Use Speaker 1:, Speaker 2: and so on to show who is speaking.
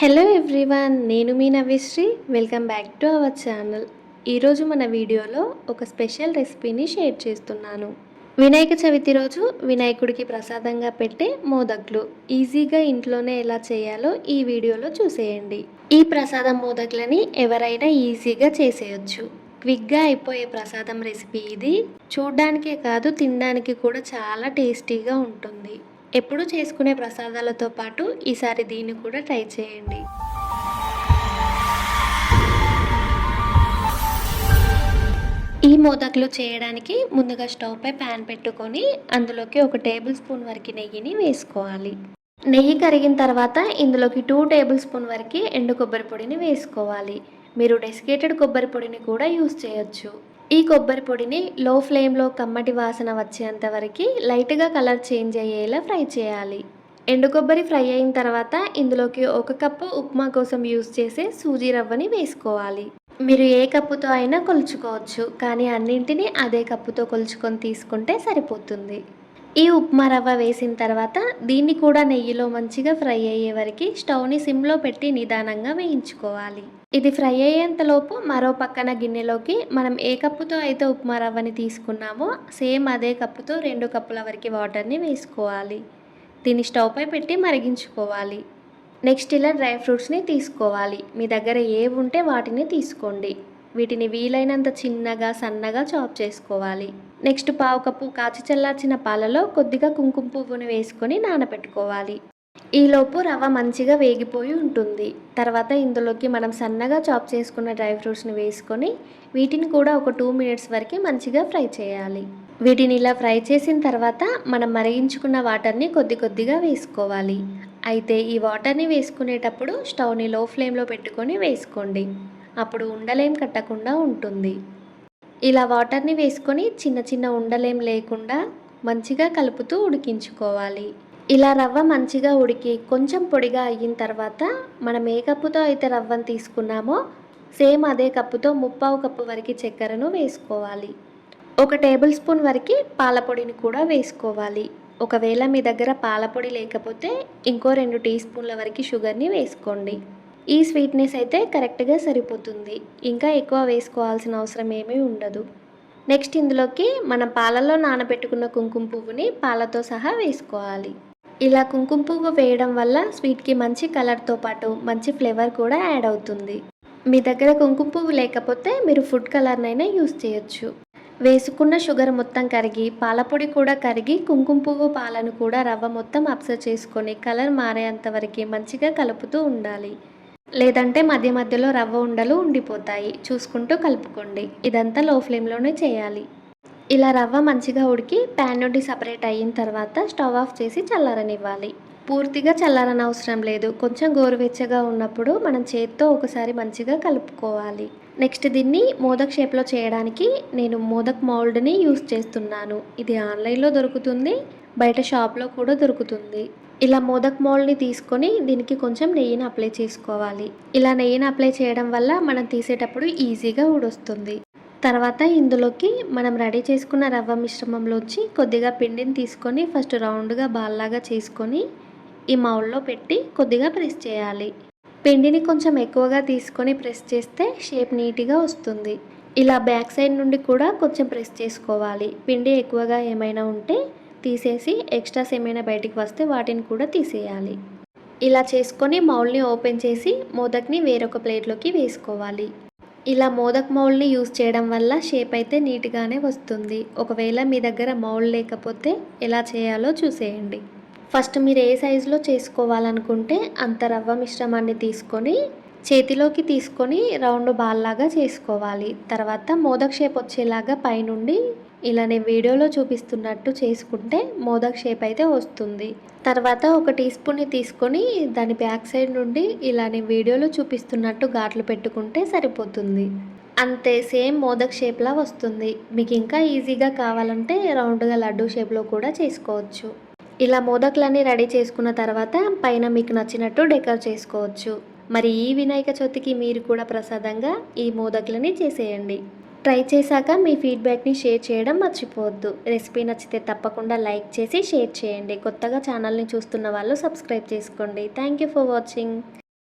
Speaker 1: Hello everyone, నేను మీ Navyasri. Welcome back to our channel. ఈరోజు మన వీడియోలో ఒక స్పెషల్ రెసిపీని షేర్ చేస్తున్నాను. వినాయక చవితి రోజు వినాయకుడికి ప్రసాదంగా పెట్టే మోదక్లు ఈజీగా ఇంట్లోనే ఎలా చేయాలో ఈ వీడియోలో చూసేయండి. ఈ ప్రసాదం మోదక్లని ఎవరైనా ఈజీగా చేసేయచ్చు. క్విక్గా అయిపోయే ప్రసాదం రెసిపీ ఇది. చూడ్డానికే కాదు, తినడానికి కూడా చాలా టేస్టీగా ఉంటుంది. ఎప్పుడు చేసుకునే ప్రసాదాలతో పాటు ఈసారి దీన్ని కూడా ట్రై చేయండి. ఈ మోదకులు చేయడానికి ముందుగా స్టవ్ పై ప్యాన్ పెట్టుకొని అందులోకి 1 టేబుల్ స్పూన్ వరకు నెయ్యిని వేసుకోవాలి. నెయ్యి కరిగిన తర్వాత ఇందులోకి 2 టేబుల్ స్పూన్ వరకు ఎండు కొబ్బరి పొడిని వేసుకోవాలి. మీరు డెసికేటెడ్ కొబ్బరి పొడిని కూడా యూస్ చేయొచ్చు. ఈ కొబ్బరి పొడిని లో ఫ్లేమ్లో కమ్మటి వాసన వచ్చేంత వరకు లైట్గా కలర్ చేంజ్ అయ్యేలా ఫ్రై చేయాలి. ఎండు కొబ్బరి ఫ్రై అయిన తర్వాత ఇందులోకి 1 కప్పు ఉప్మా కోసం యూస్ చేసే సూజీ రవ్వని వేసుకోవాలి. మీరు ఏ కప్పుతో అయినా కొలుచుకోవచ్చు, కానీ అన్నింటినీ అదే కప్పుతో కొలుచుకొని తీసుకుంటే సరిపోతుంది. ఈ ఉప్మా రవ్వ వేసిన తర్వాత దీన్ని కూడా నెయ్యిలో మంచిగా ఫ్రై అయ్యే వరకు స్టవ్ని సిమ్లో పెట్టి నిదానంగా వేయించుకోవాలి. ఇది ఫ్రై అయ్యేంతలోపు మరో పక్కన గిన్నెలోకి మనం ఏ కప్పుతో అయితే ఉప్మా రవ్వని తీసుకున్నామో సేమ్ అదే కప్పుతో 2 కప్పుల వరకు వాటర్ని వేసుకోవాలి. దీన్ని స్టవ్ పై పెట్టి మరిగించుకోవాలి. నెక్స్ట్ ఇలా డ్రై ఫ్రూట్స్ని తీసుకోవాలి. మీ దగ్గర ఏవి ఉంటే వాటిని తీసుకోండి. వీటిని వీలైనంత చిన్నగా సన్నగా చాప్ చేసుకోవాలి. నెక్స్ట్ 1/2 కప్పు కాచి చల్లార్చిన పాలలో కొద్దిగా కుంకుమ పువ్వుని వేసుకొని నానబెట్టుకోవాలి. ఈలోపు రవ్వ మంచిగా వేగిపోయి ఉంటుంది. తర్వాత ఇందులోకి మనం సన్నగా చాప్ చేసుకున్న డ్రై ఫ్రూట్స్ని వేసుకొని వీటిని కూడా ఒక 2 మినిట్స్ వరకు మంచిగా ఫ్రై చేయాలి. వీటిని ఇలా ఫ్రై చేసిన తర్వాత మనం మరిగించుకున్న వాటర్ని కొద్దిగా వేసుకోవాలి. అయితే ఈ వాటర్ని వేసుకునేటప్పుడు స్టవ్ని లో ఫ్లేమ్లో పెట్టుకొని వేసుకోండి. అప్పుడు ఉండలేం కట్టకుండా ఉంటుంది. ఇలా వాటర్ని వేసుకొని చిన్న ఉండలేం లేకుండా మంచిగా కలుపుతూ ఉడికించుకోవాలి. ఇలా రవ్వ మంచిగా ఉడికి కొంచెం పొడిగా అయిన తర్వాత మనం ఏ కప్పుతో అయితే రవ్వను తీసుకున్నామో సేమ్ అదే కప్పుతో 1/2 కప్పు వరకు చక్కెరను వేసుకోవాలి. 1 టేబుల్ స్పూన్ వరకు పాలపొడిని కూడా వేసుకోవాలి. ఒకవేళ మీ దగ్గర పాలపొడి లేకపోతే ఇంకో 2 టీ స్పూన్ల వరకు షుగర్ని వేసుకోండి. ఈ స్వీట్నెస్ అయితే కరెక్ట్గా సరిపోతుంది. ఇంకా ఎక్కువ వేసుకోవాల్సిన అవసరం ఏమీ ఉండదు. నెక్స్ట్ ఇందులోకి మనం పాలలో నానబెట్టుకున్న కుంకుమ పువ్వుని పాలతో సహా వేసుకోవాలి. ఇలా కుంకుమ పువ్వు వేయడం వల్ల స్వీట్కి మంచి కలర్తో పాటు మంచి ఫ్లేవర్ కూడా యాడ్ అవుతుంది. మీ దగ్గర కుంకుమ పువ్వు లేకపోతే మీరు ఫుడ్ కలర్నైనా యూస్ చేయొచ్చు. వేసుకున్న షుగర్ మొత్తం కరిగి పాలపొడి కూడా కరిగి కుంకుమ పువ్వు పాలను కూడా రవ్వ మొత్తం అబ్జర్వ్ చేసుకొని కలర్ మారేంత వరకు మంచిగా కలుపుతూ ఉండాలి. లేదంటే మధ్యలో రవ్వ ఉండలు ఉండిపోతాయి. చూసుకుంటూ కలుపుకోండి. ఇదంతా లో ఫ్లేమ్లోనే చేయాలి. ఇలా రవ్వ మంచిగా ఉడికి ప్యాన్ నుండి సపరేట్ అయిన తర్వాత స్టవ్ ఆఫ్ చేసి చల్లారనివ్వాలి. పూర్తిగా చల్లారనవసరం లేదు. కొంచెం గోరువెచ్చగా ఉన్నప్పుడు మనం చేత్తో ఒకసారి మంచిగా కలుపుకోవాలి. నెక్స్ట్ దీన్ని మోదక్ షేప్లో చేయడానికి నేను మోదక్ మౌల్డ్ని యూస్ చేస్తున్నాను. ఇది ఆన్లైన్లో దొరుకుతుంది, బయట షాప్లో కూడా దొరుకుతుంది. ఇలా మోదక్ మౌల్డ్ని తీసుకొని దీనికి కొంచెం నెయ్యిని అప్లై చేసుకోవాలి. ఇలా నెయ్యిని అప్లై చేయడం వల్ల మనం తీసేటప్పుడు ఈజీగా ఊడొస్తుంది. తర్వాత ఇందులోకి మనం రెడీ చేసుకున్న రవ్వ మిశ్రమంలోంచి కొద్దిగా పిండిని తీసుకొని ఫస్ట్ రౌండ్గా బాల్లాగా చేసుకొని ఈ మౌల్లో పెట్టి కొద్దిగా ప్రెస్ చేయాలి. పిండిని కొంచెం ఎక్కువగా తీసుకొని ప్రెస్ చేస్తే షేప్ నీట్గా వస్తుంది. ఇలా బ్యాక్ సైడ్ నుండి కూడా కొంచెం ప్రెస్ చేసుకోవాలి. పిండి ఎక్కువగా ఏమైనా ఉంటే తీసేసి ఎక్స్ట్రాస్ ఏమైనా బయటికి వస్తే వాటిని కూడా తీసేయాలి. ఇలా చేసుకొని మౌల్ని ఓపెన్ చేసి మోదక్ని వేరొక ప్లేట్లోకి వేసుకోవాలి. ఇలా మోదక్ మౌల్డ్ని యూస్ చేయడం వల్ల షేప్ అయితే నీట్గానే వస్తుంది. ఒకవేళ మీ దగ్గర మౌల్డ్ లేకపోతే ఎలా చేయాలో చూసేయండి. ఫస్ట్ మీరు ఏ సైజులో చేసుకోవాలనుకుంటే అంత రవ్వ మిశ్రమాన్ని తీసుకొని చేతిలోకి తీసుకొని రౌండ్ బాల్ లాగా చేసుకోవాలి. తర్వాత మోదక్ షేప్ వచ్చేలాగా పైనుండి ఇలా నేను వీడియోలో చూపిస్తున్నట్టు చేసుకుంటే మోదక్ షేప్ అయితే వస్తుంది. తర్వాత 1 టీ స్పూన్ని తీసుకొని దాని బ్యాక్ సైడ్ నుండి ఇలా నేను వీడియోలో చూపిస్తున్నట్టు ఘాట్లు పెట్టుకుంటే సరిపోతుంది. అంతే, సేమ్ మోదక్ షేప్లా వస్తుంది. మీకు ఇంకా ఈజీగా కావాలంటే రౌండ్గా లడ్డూ షేప్లో కూడా చేసుకోవచ్చు. ఇలా మోదక్లన్నీ రెడీ చేసుకున్న తర్వాత పైన మీకు నచ్చినట్టు డెకర్ చేసుకోవచ్చు. మరి ఈ వినాయక చవితికి మీరు కూడా ప్రసాదంగా ఈ మోదక్లని చేసేయండి. ట్రై చేశాక మీ ఫీడ్బ్యాక్ని షేర్ చేయడం మర్చిపోవద్దు. రెసిపీ నచ్చితే తప్పకుండా లైక్ చేసి షేర్ చేయండి. కొత్తగా ఛానల్ని చూస్తున్న వాళ్ళు సబ్స్క్రైబ్ చేసుకోండి. Thank you for watching.